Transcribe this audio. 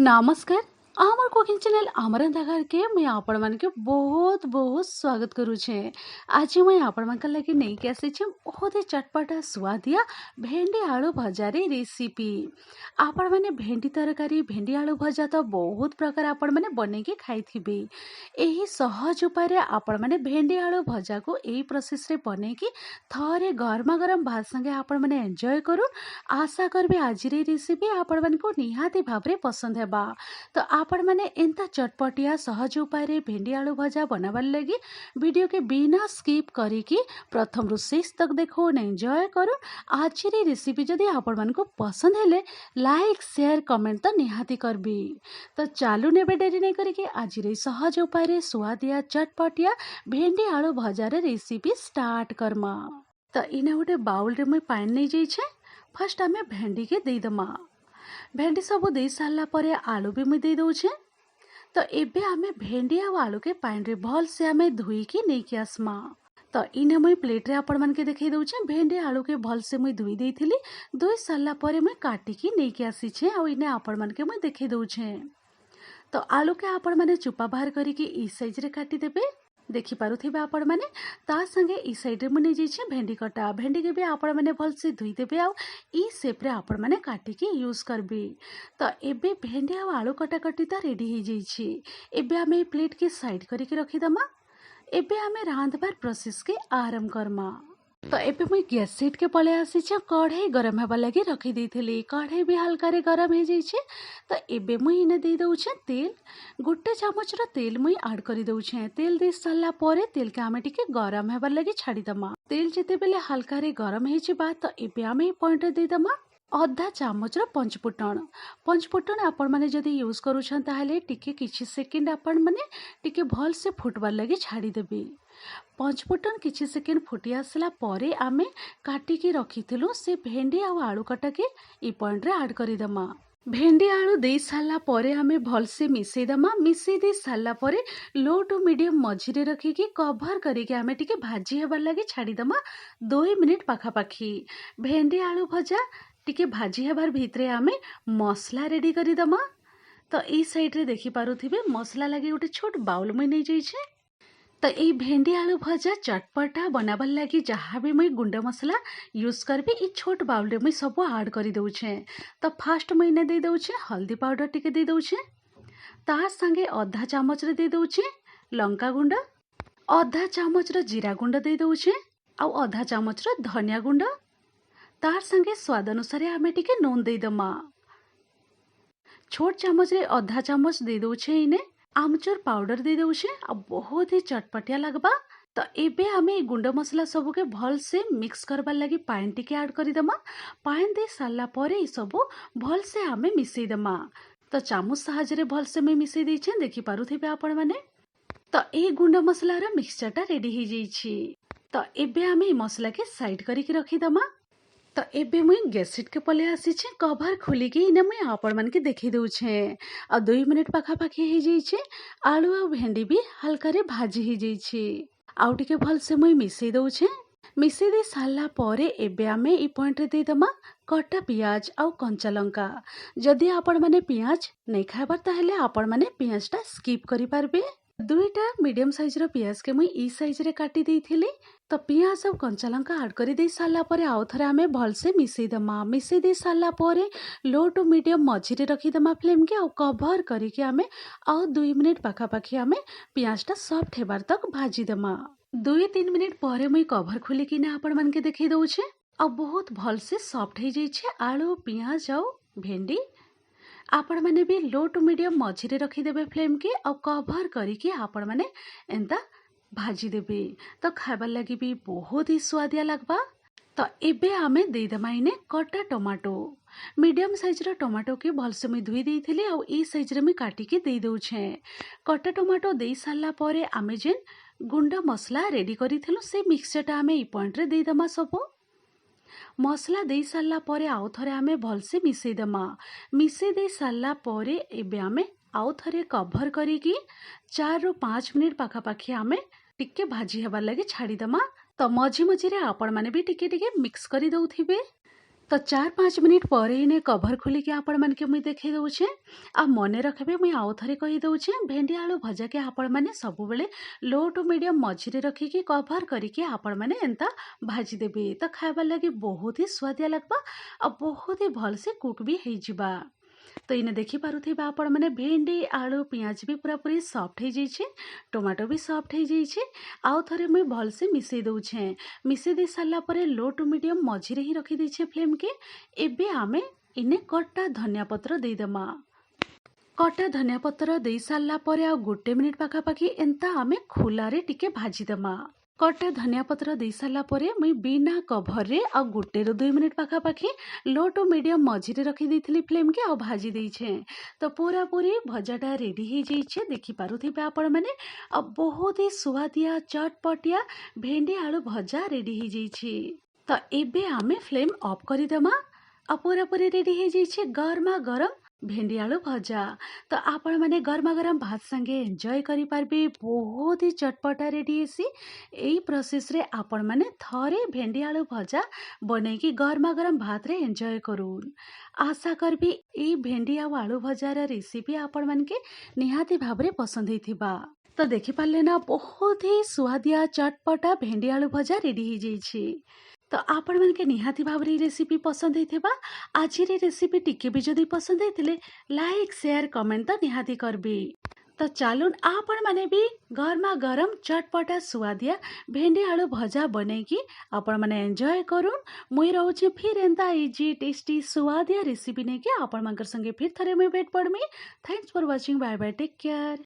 नमस्कार। आमर cooking channel आमर घर के मैं आपण मान के बहुत बहुत स्वागत करुचे। आज मैं आपण मान लगे नहीं के आसी बहुत ही चटपटा स्वादिया भेंडी आलू भजा रे रेसिपी। आपण माने भेंडी तरकारी भेंडी आलू भजा तो बहुत प्रकार आपण माने बने के खाई थिबे। एही सहज उपाय आपण माने भेंडी आलू भजा को एही प्रोसेस रे बने की थरे गरमा गरम भात संगे आपण माने एंजॉय करू। आशा करबे आज रे रेसिपी आपण मान को निहाती भाबरे पसंद हेबा। तो आपण माने एंता चटपटिया सहज उपाय रे भेंडी आलू भजा बनावार लगी वीडियो के बिना स्किप करिकी प्रथम रु शेष तक देखो एंजॉय करू। आज रे रेसिपी जदि आपण मान को पसंद हेले लाइक शेयर कमेंट तो निहाती करबी। तो चालू नेबे डेरी नहीं करिके आज रे सहज उपाय रे स्वादिया चटपटिया भेंडी आलू भजा रे रेसिपी स्टार्ट करमा। तो इना गोटे बाउल रे मैं पानी नहीं जाइछे। फर्स्ट आमे भेंडी के दे दमा। भेंडी सब दे सारा परे आलू भी मुई दे दउछे। तो एबे आमे भेंडी आ आलू के पानी रे भल से आमे धोई के नहीं के आसमा। तो इने मुई प्लेट रे आपण मन के देखै दउछे। भेंडी आलू के भल से मुई धोई देइथिली। धोई सारा परे मैं काटी के नहीं के आसीछे आ इने आपण मन के मुई देखै दउछे। तो आलू के आपण माने चुपा बाहर करी के ई साइज रे काटी देबे। देखि पारुथिबे आपण माने ता संगे ई साइड रे मुने जेछि भेंडी कटा। भेंडी के भी आपण माने भल से धुई देबे आ ई शेप रे आपण माने काटी के यूज करबे। तो एबे भेंडी आ आलू कटा कटी ता रेडी हो जेछि। एबे हमें ई प्लेट के साइड करी के रखि दमा। एबे हमें रांधबार प्रोसेस के आरंभ करमा। तो एबे मुई गैस सीट के पळे आसीछे। कढ़ाई गरम हेबा लगी रखी देइथिली। कढ़ाई भी हल्का रे गरम हे जाइछे। तो एबे मुई इने दे दउछे तेल। गोटे चामच रो तेल मुई ऐड करी दउछे। तेल दे साला परे तेल के आमे टिके गरम हेबा लगी छाड़ी दमा। तेल जेते बेले हल्का रे गरम हे जिबा तो एबे आमे ई पॉइंट रे दे दमा अधा चामच रो पंचफुटण। पंचफुटण आपण माने जदि यूज करूछन ताहले टिके किछि सेकंड आपण माने टिके भल से फुटबार लगी छाड़ी देबे। पंचफुटन किछि सेकेंड फुटी आसला परे आमे काटिकी रखिथिलु से भेंडी आ आलू कटा के ई पॉइंट रे ऐड करी दमा। भेंडी आलू दे साला परे आमे भल से मिसई दमा। मिसई दे साला परे लो टू मीडियम मझी रे रखी के कवर करी के आमे टिके भाजी हेबार लगी छाड़ी दमा 2 मिनिट पाखा पाखी। भेंडी आलू भजा टिके भाजी हेबार भितरे आमे मसला रेडी करी दमा। तो ई साइड रे देखि पारुथिबे मसला लगी गोटे छोट बाउल में नहीं जाइछे। तो ये भेंडी आलू भजा चटपटा बनाबार लगी जहाँ भी मुई गुंड मसला यूज करबी ई छोट बाउल रे मुई सब ऐड करी दउछे। तो फास्ट मुई ने दे दउछे हल्दी पाउडर टिके दे दउछे। तार संगे आधा चामच रे दे दउछे लंका गुंड। आधा चामच रो जीरा गुंड दे दउछे आ आधा चामच रो धनिया गुंड। तार संगे स्वाद अनुसार आमे टिके नून दे दमा। छोट चामच रे आधा चामच दे दउछे इने आमचूर पाउडर दे दउछे आ बहुत ही चटपटिया लगबा। तो एबे हमें गुंड मसला सबू के भल से मिक्स करबार लगी पानी टिके ऐड करी दमा। पानी दे साला परे ई सबू भल से हमें मिसई दमा। तो चामच साहाଯ୍य रे भल से मैं मिसई देइछे देखि पारुथिबे आपण माने। तो ए गुंड मसला रा मिक्सचरटा रेडी हो जाइछि। तो एबे हमें ई मसला के साइड करी के रखी दमा। तो एबे मुई गैस सीट के पले आसीछे। कवर खोली के इने मुई आपण मन के देखि दउछे आ 2 मिनिट पाखा पाखी हे जाइछे। आलू आ भेंडी भी हल्का रे भाजी हे जाइछे। आउ टिके भल से मुई मिसई दउछे। मिसई दे साला परे एबे आमे ई पॉइंट रे दे दमा कटा पियाज आ कंचा लंका। जदि आपण माने पियाज नै खाबार ताहेले आपण माने पियाजटा स्किप करि पारबे। दुईटा मीडियम साइज रो पियाज के मुई ई साइज रे काटी देइथिली। तो पियाज और कंचा लंका ऐड करी दे साला परे आउ थरे आमे भल से मिसई दमा। मिसई दे साला परे लो टू मीडियम मझी रे रखी दमा फ्लेम के आ कवर करी के आमे आउ 2 मिनिट पाखा पाखी आमे पियाजटा सॉफ्ट हेबार तक भाजी दमा। 2-3 मिनिट परे मुई कवर खोली कि ना आपण मन के देखै दउछे आ बहुत भल से सॉफ्ट हे जाइछे आलू पियाज आ भेंडी। आपण माने भी लो टू मीडियम मझी रे रखी देबे फ्लेम के आ कवर करी के आपण माने एंता भाजी देबे। तो खाइबार लगी भी बहुत ही स्वादिया लगबा। तो एबे आमे दे दमा इने कटा टमाटो। मीडियम साइज रो टमाटो के भल से मुई धुई देइथिली आ ई साइज रे मुई काटी के दे दउछे। कटा टमाटो दे साला परे आमे जेन गुंड मसला रेडी करिथिलु से मिक्सचरटा आमे ई पॉइंट रे दे दमा सब। मसला दे साला परे आउ थरे आमे भल से मिसई दमा। मिसई दे साला परे एबे आमे आउ थरे कवर करी की 4 ରୁ 5 मिनिट पाखा पाखी आमे टिके भाजी हेबार लगी छाड़ी दमा। तो मझी मझी रे आपण माने भी टिके टिके मिक्स करी दउथिबे। तो 4-5 मिनिट पर ही कभर खोलिकी आपण मानके मुई देखै दउछे। आ मने रखबे मुई आउ थरे कहि दउछे भेंडी आलू भजा के आपण माने सब बेले लो टू मीडियम मझिरे रखिकी कभर करिके आपण माने एंता भाजी देबे तो खाइबार लगी बहुत ही स्वादिया लगबा आ बहुत ही भल से कुक भी हेई जिबा। तो इने देखि पारुथिबा आपण माने भेंडी आलू पियाज भी पूरा पूरी सॉफ्ट हेई जाइछे, टमाटो भी सॉफ्ट हेई जाइछे। आउ थरे मुई भल से मिसेई दउछे। मिसेई दे सारला परे लो टू मीडियम मझिरे ही रखि दैछे फ्लेम के। एबे आमे इने कटा धनिया पत्र देदेमा। कटा धनिया पत्र देई सारला परे आ गोटे मिनिट पाखापाखि एंता आमे खुलारे टिके भाजीदेमा। कटा धनिया पत्र देई सारला परे मुई बिना कभर रे आ गोटे रो 2 मिनिट पाखापाखि लो टू मीडियम मझिरे रखि देइथिली फ्लेम के आ भाजी देइछे। तो पूरा पूरी भजाटा रेडी हेई जाइछे देखि पारुथिबे आपण माने। आ बहुत ही स्वादिया चटपटिया भेंडी आलू भजा रेडी हेई जाइछे। तो एबे आमे फ्लेम ऑफ करि देमा। आ पूरा पूरी रेडी हेई जाइछे गरमा गरम भेंडी आलू भजा। तो आपण माने गरमा गरम भात संगे एंजॉय करि पारबे। बहुत ही चटपटा रेडी हेसी। एई प्रोसेस रे आपण माने थरे भेंडी आलू भजा बनैकी गरमा गरम भात रे एंजॉय करून। आशा करबी एई भेंडी आ आलू भजार रेसिपी आपण मानके निहाती भाबरे पसंद हेइथिबा। तो देखि पारले ना बहुत ही स्वादिया चटपटा भेंडी आलू भजा रेडी हेई जाइछे। तो आपण मानके निहाती भाबरे रेसिपी पसंद हेइथिबा। आजिर रेसिपी टिके भी जदि पसंद हेइथिले लाइक शेयर कमेंट तो निहाती करबे। तो चालून आपण माने भी गरमा गरम चटपटा स्वादिया भेंडी आलू भजा बनैकी आपण माने एंजॉय करूँ। मुई रहूची फिर एंता इजी टेस्टी स्वादिया रेसिपी नेकी आपण मानकर संगे फिर थरे मुई भेट पड़मी। Thanks for watching. Bye bye, take care.